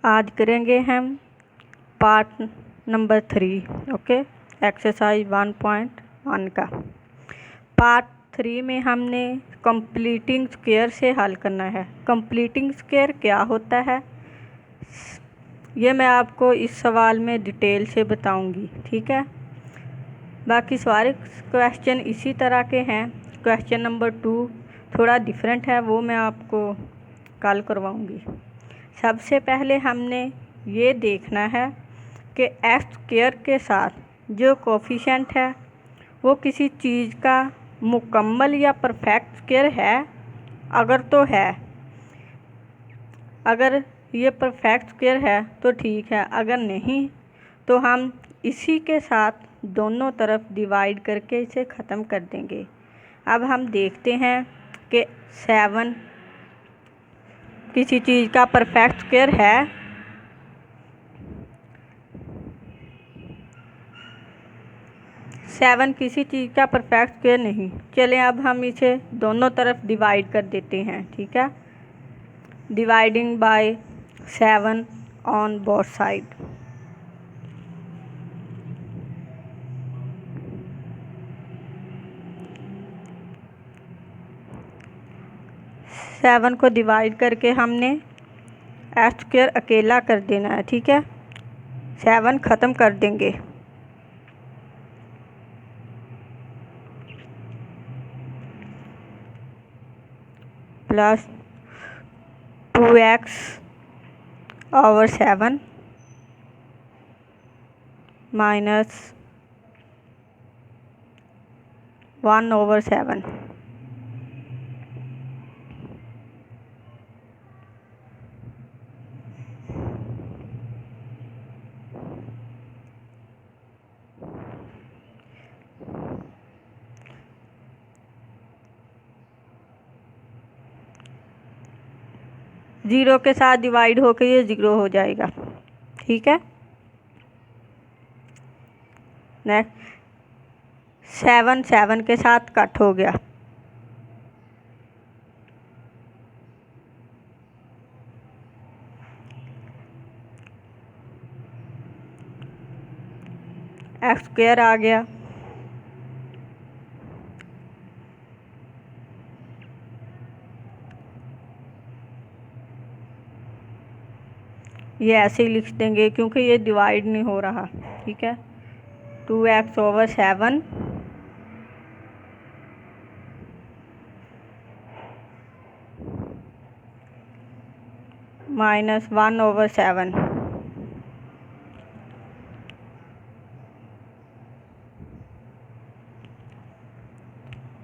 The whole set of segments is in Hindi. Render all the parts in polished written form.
आज करेंगे हम पार्ट नंबर 3 ओके एक्सरसाइज 1.1 का। पार्ट 3 में हमने कंप्लीटिंग स्क्वायर से हल करना है। कंप्लीटिंग स्क्वायर क्या होता है ये मैं आपको इस सवाल में डिटेल से बताऊंगी, ठीक है। बाकी सारे क्वेश्चन इसी तरह के हैं। क्वेश्चन नंबर 2 थोड़ा डिफरेंट है, वो मैं आपको कल करवाऊंगी। सबसे पहले हमने ये देखना है कि एक्स स्क्वायर के साथ जो कोफिशिएंट है वो किसी चीज़ का मुकम्मल या परफेक्ट स्क्वायर है। अगर तो है, अगर ये परफेक्ट स्क्वायर है तो ठीक है, अगर नहीं तो हम इसी के साथ दोनों तरफ डिवाइड करके इसे ख़त्म कर देंगे। अब हम देखते हैं कि 7 किसी चीज़ का परफेक्ट स्क्वायर है। सेवन किसी चीज़ का परफेक्ट स्क्वायर नहीं। चलें अब हम इसे दोनों तरफ डिवाइड कर देते हैं, ठीक है। Dividing by 7 on both side. Seven को डिवाइड करके हमने एक्स स्क्वायर अकेला कर देना है, ठीक है। 7 ख़त्म कर देंगे। Plus 2x over 7 minus 1 over 7। Zero के साथ डिवाइड होकर ये 0 हो जाएगा, ठीक है। नेक्स्ट 7 के साथ कट हो गया। एक्स स्क्वायर आ गया। ये ऐसे ही लिख देंगे क्योंकि ये डिवाइड नहीं हो रहा, ठीक है। 2x ओवर 7 माइनस 1 ओवर 7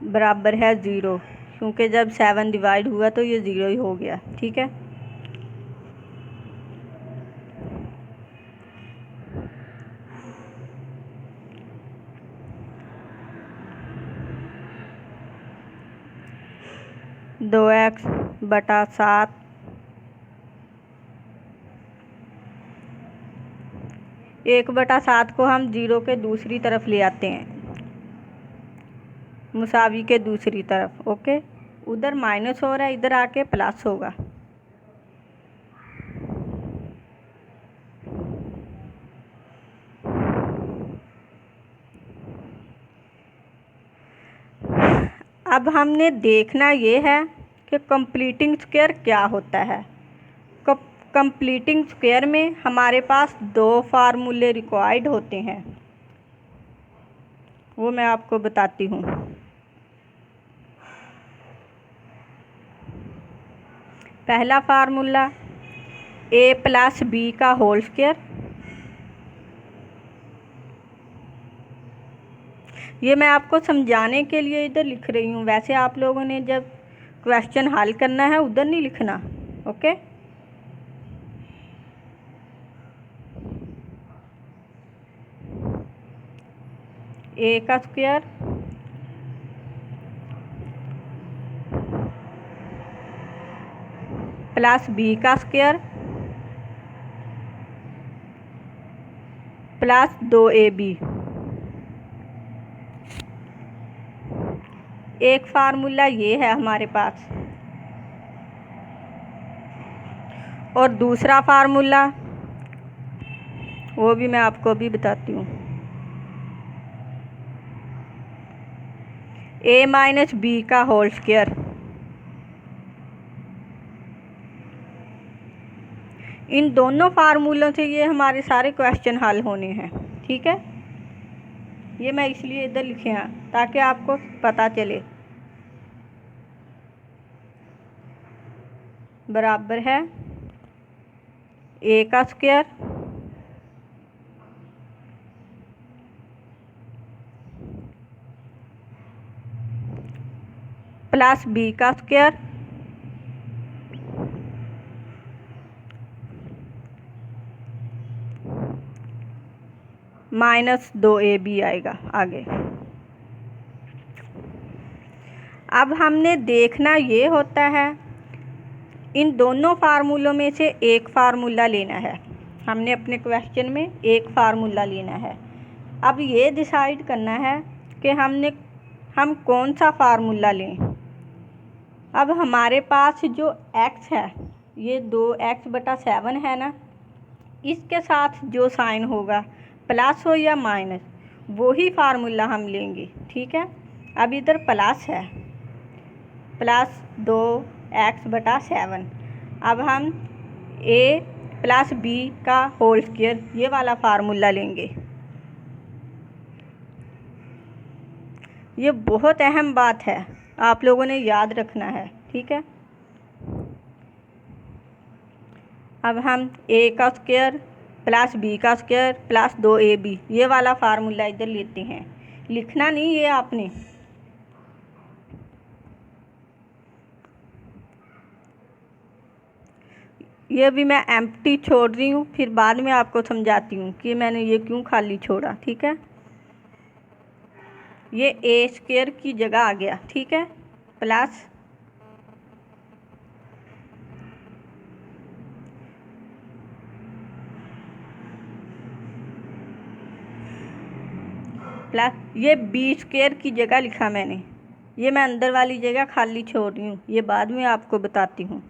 बराबर है 0, क्योंकि जब 7 डिवाइड हुआ तो ये 0 ही हो गया, ठीक है। दो एक्स बटा 7 1/7 को हम 0 के दूसरी तरफ ले आते हैं, मुसावी के दूसरी तरफ, ओके। उधर माइनस हो रहा है, इधर आके प्लस होगा। अब हमने देखना ये है कि कंप्लीटिंग स्क्वायर क्या होता है। कंप्लीटिंग स्क्वायर में हमारे पास 2 फार्मूले रिक्वायर्ड होते हैं, वो मैं आपको बताती हूँ। पहला फार्मूला a प्लस बी का होल स्क्वायर। ये मैं आपको समझाने के लिए इधर लिख रही हूँ, वैसे आप लोगों ने जब क्वेश्चन हल करना है उधर नहीं लिखना, ओके। a का स्क्वायर प्लस बी का स्क्वायर प्लस 2ab। एक फार्मूला ये है हमारे पास, और दूसरा फार्मूला वो भी मैं आपको अभी बताती हूँ। a माइनस बी का होल स्क्वायर। इन दोनों फार्मूलों से ये हमारे सारे क्वेश्चन हल होने हैं, ठीक है। ये मैं इसलिए इधर लिखे हैं ताकि आपको पता चले। बराबर है a का स्क्वायर प्लस b का स्क्वायर माइनस 2ab आएगा आगे। अब हमने देखना ये होता है, इन दोनों फार्मूलों में से एक फार्मूला लेना है। हमने अपने क्वेश्चन में एक फार्मूला लेना है। अब ये डिसाइड करना है कि हम कौन सा फार्मूला लें। अब हमारे पास जो x है ये 2x/7 है ना, इसके साथ जो साइन होगा प्लस हो या माइनस वही फार्मूला हम लेंगे, ठीक है। अब इधर प्लस है, प्लस 2x/7। अब हम a प्लस b का होल स्क्वायर ये वाला फार्मूला लेंगे। ये बहुत अहम बात है, आप लोगों ने याद रखना है, ठीक है। अब हम a का स्क्वायर प्लस b का स्क्वायर प्लस 2ab ये वाला फार्मूला इधर लेते हैं। लिखना नहीं ये आपने, ये भी मैं एम्प्टी छोड़ रही हूँ, फिर बाद में आपको समझाती हूँ कि मैंने ये क्यों खाली छोड़ा, ठीक है। ये a स्क्वायर की जगह आ गया, ठीक है, प्लस ये b स्क्वायर की जगह लिखा मैंने, ये मैं अंदर वाली जगह खाली छोड़ रही हूँ, ये बाद में आपको बताती हूँ।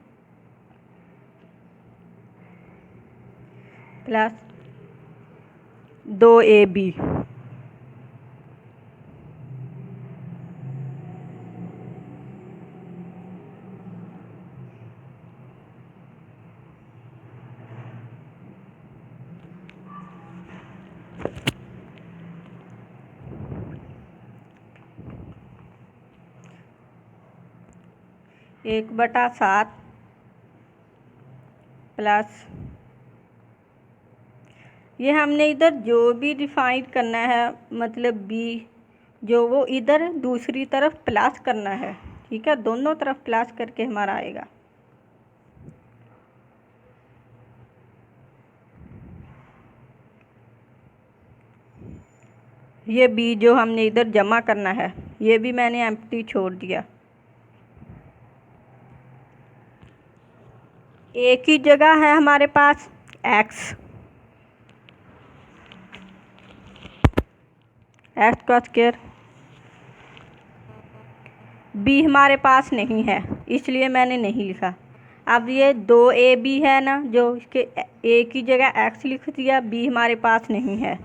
प्लस 2ab एक बटा 7 प्लस ये हमने इधर जो भी डिफाइन करना है, मतलब b जो वो इधर दूसरी तरफ प्लस करना है, ठीक है। दोनों तरफ प्लस करके हमारा आएगा। ये b जो हमने इधर जमा करना है ये भी मैंने एम्प्टी छोड़ दिया। a की जगह है हमारे पास x का स्क्वायर। b हमारे पास नहीं है इसलिए मैंने नहीं लिखा। अब ये 2ab है ना, जो इसके a की जगह x लिख दिया, b हमारे पास नहीं है।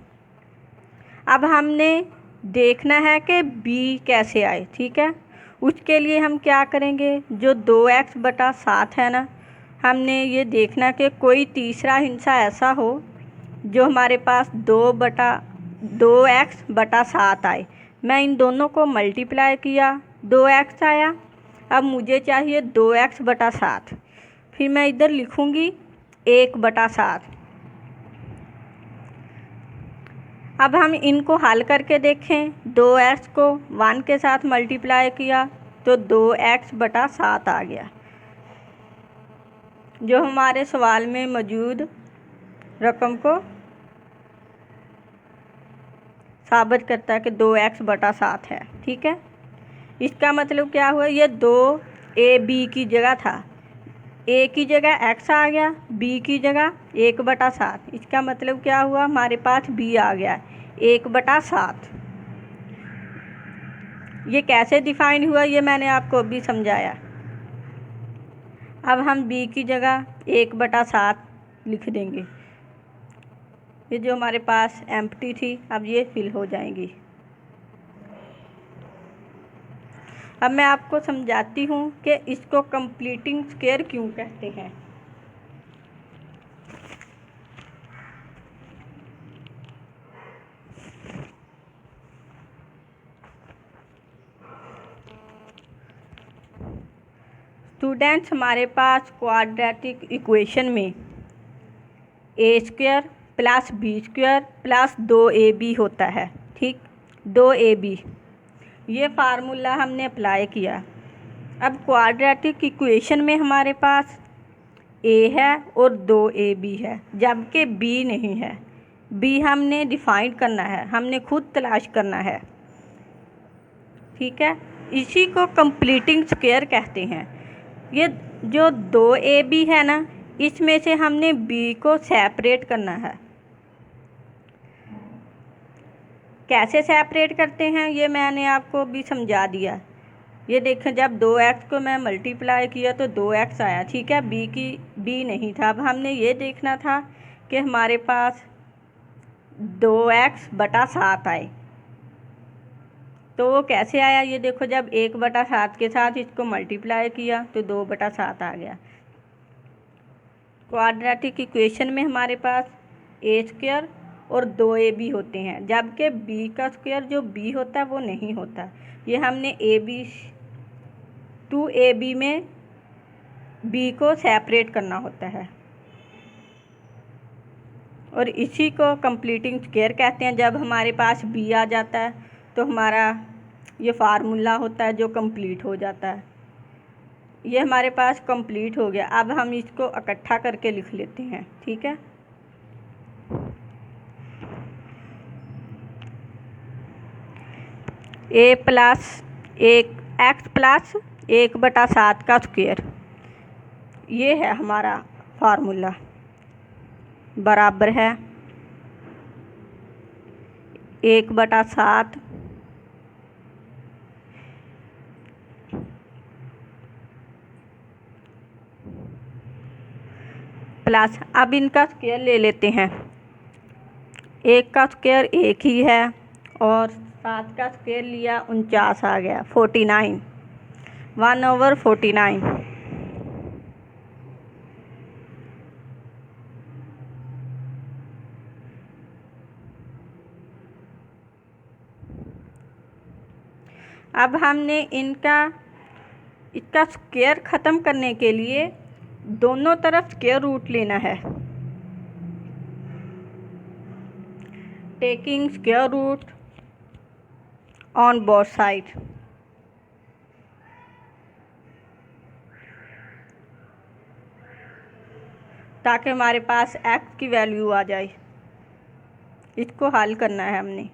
अब हमने देखना है कि b कैसे आए, ठीक है। उसके लिए हम क्या करेंगे, जो 2x/7 है ना, हमने ये देखना कि कोई तीसरा हिस्सा ऐसा हो जो हमारे पास 2x/7 आए। मैं इन दोनों को मल्टीप्लाई किया, 2x आया। अब मुझे चाहिए 2x/7, फिर मैं इधर लिखूँगी 1/7। अब हम इनको हल करके देखें, 2x को 1 के साथ मल्टीप्लाई किया तो 2x/7 आ गया, जो हमारे सवाल में मौजूद रकम को साबित करता है कि 2x/7 है, ठीक है। इसका मतलब क्या हुआ, ये 2ab की जगह था, a की जगह x आ गया, b की जगह 1/7। इसका मतलब क्या हुआ, हमारे पास b आ गया 1/7। ये कैसे डिफाइन हुआ ये मैंने आपको अभी समझाया। अब हम b की जगह 1/7 लिख देंगे। ये जो हमारे पास एम्प्टी थी अब ये फिल हो जाएंगी। अब मैं आपको समझाती हूँ कि इसको कंप्लीटिंग स्क्वायर क्यों कहते हैं। स्टूडेंट्स, हमारे पास क्वाड्रेटिक इक्वेशन में a² + b² + 2ab होता है। ठीक, 2ab ये फार्मूला हमने अप्लाई किया। अब क्वाड्रेटिक इक्वेशन में हमारे पास a है और 2ab है, जबकि b नहीं है। b हमने डिफाइन करना है, हमने खुद तलाश करना है। ठीक है, इसी को कंप्लीटिंग स्क्वायर कहते हैं। ये जो 2ab है ना, इसमें से हमने b को सेपरेट करना है। कैसे सेपरेट करते हैं ये मैंने आपको भी समझा दिया। ये देखें, जब 2x को मैं मल्टीप्लाई किया तो 2x आया। ठीक है, b नहीं था। अब हमने ये देखना था कि हमारे पास 2x/7 आए, तो वो कैसे आया। ये देखो, जब 1/7 के साथ इसको मल्टीप्लाई किया तो 2/7 आ गया। क्वाड्रेटिक इक्वेशन में हमारे पास a² और 2ab होते हैं, जबकि b का स्क्वायर जो b होता है वो नहीं होता। ये हमने 2ab में b को सेपरेट करना होता है, और इसी को कंप्लीटिंग स्क्वायर कहते हैं। जब हमारे पास b आ जाता है तो हमारा ये फार्मूला होता है जो कंप्लीट हो जाता है। ये हमारे पास कंप्लीट हो गया। अब हम इसको इकट्ठा करके लिख लेते हैं। ठीक है, x + 1/7 का स्क्वायर, ये है हमारा फार्मूला, बराबर है 1/7 प्लस, अब इनका स्क्वायर ले लेते हैं। 1 का स्क्वायर 1 ही है और 7 का स्क्वायर लिया 49 आ गया, 49, 1/49। अब हमने इसका स्क्वायर ख़त्म करने के लिए दोनों तरफ स्क्वायर रूट लेना है। Taking square root on both side, ताकि हमारे पास x की वैल्यू आ जाए। इसको हल करना है हमने।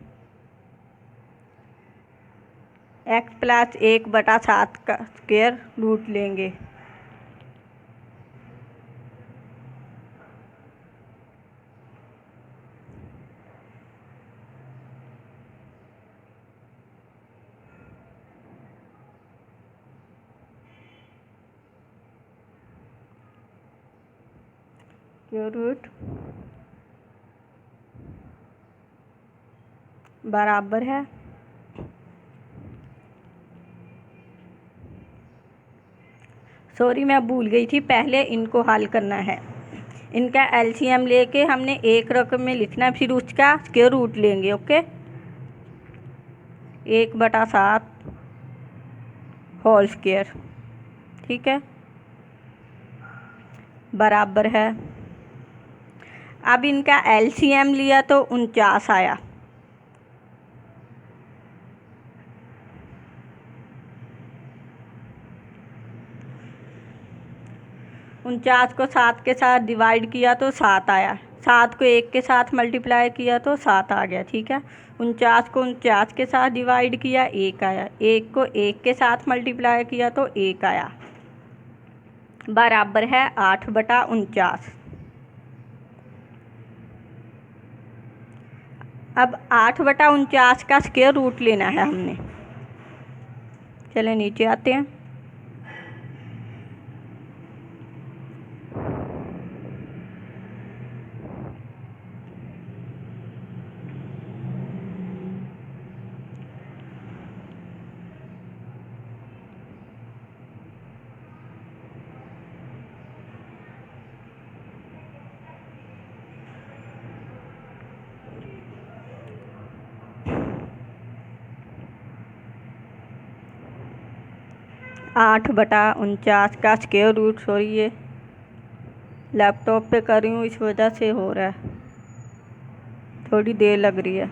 x + 1/7 का स्क्वायर रूट लेंगे। स्क्वायर रूट बराबर है सॉरी, मैं भूल गई थी, पहले इनको हल करना है। इनका एलसीएम लेके हमने एक रकम में लिखना, फिर उसका स्क्वायर रूट लेंगे। Okay, 1/7 whole square. ठीक है, बराबर है। अब इनका एलसीएम लिया तो 49 आया। उनचास को 7 के साथ डिवाइड किया तो 7 आया। 7 को 1 के साथ मल्टीप्लाई किया तो 7 आ गया। ठीक है, 49 को 49 के साथ डिवाइड किया 1 आया। 1 को 1 के साथ मल्टीप्लाई किया तो 1 आया, बराबर है 8/49। अब 8/49 का स्क्वायर रूट लेना है हमने। चले नीचे आते हैं। 8/49 का स्क्वायर रूट। सॉरी, ये लैपटॉप पे कर रही हूँ, इस वजह से हो रहा है, थोड़ी देर लग रही है।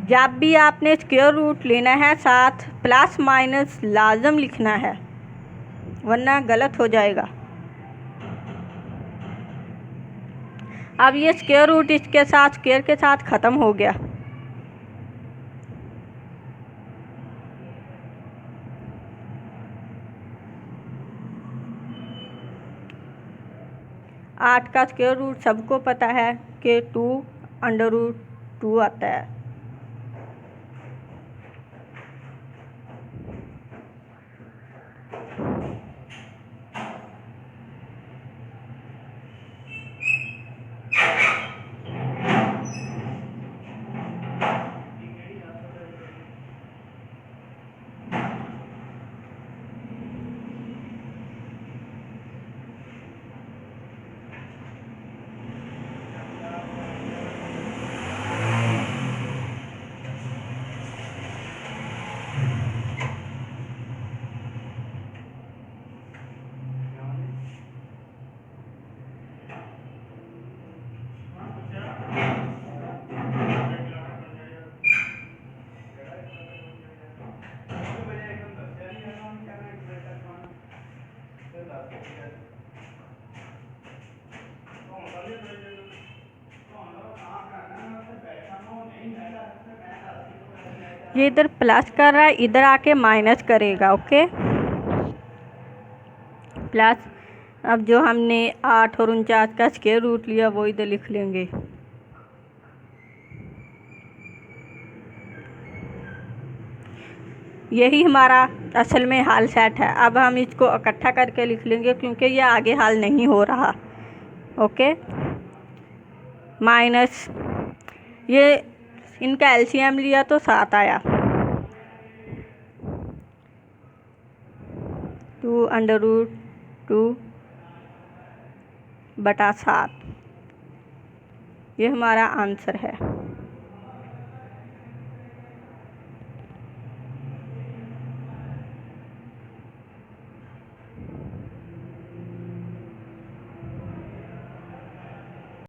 जब भी आपने स्क्वायर रूट लेना है साथ प्लस माइनस लाजम लिखना है, वरना गलत हो जाएगा। अब ये स्क्वायर रूट इसके साथ स्क्वायर के साथ ख़त्म हो गया। आठ का स्क्वायर रूट सबको पता है कि 2√2 आता है। ये इधर प्लस कर रहा है, इधर आके माइनस करेगा। Okay, plus. अब जो हमने 8 और 49 का स्क्वायर रूट लिया वो इधर लिख लेंगे। यही हमारा असल में हाल सेट है। अब हम इसको इकट्ठा करके लिख लेंगे क्योंकि ये आगे हाल नहीं हो रहा। ओके, माइनस, ये इनका एलसीएम लिया तो 7 आया। 2√2/7, ये हमारा आंसर है।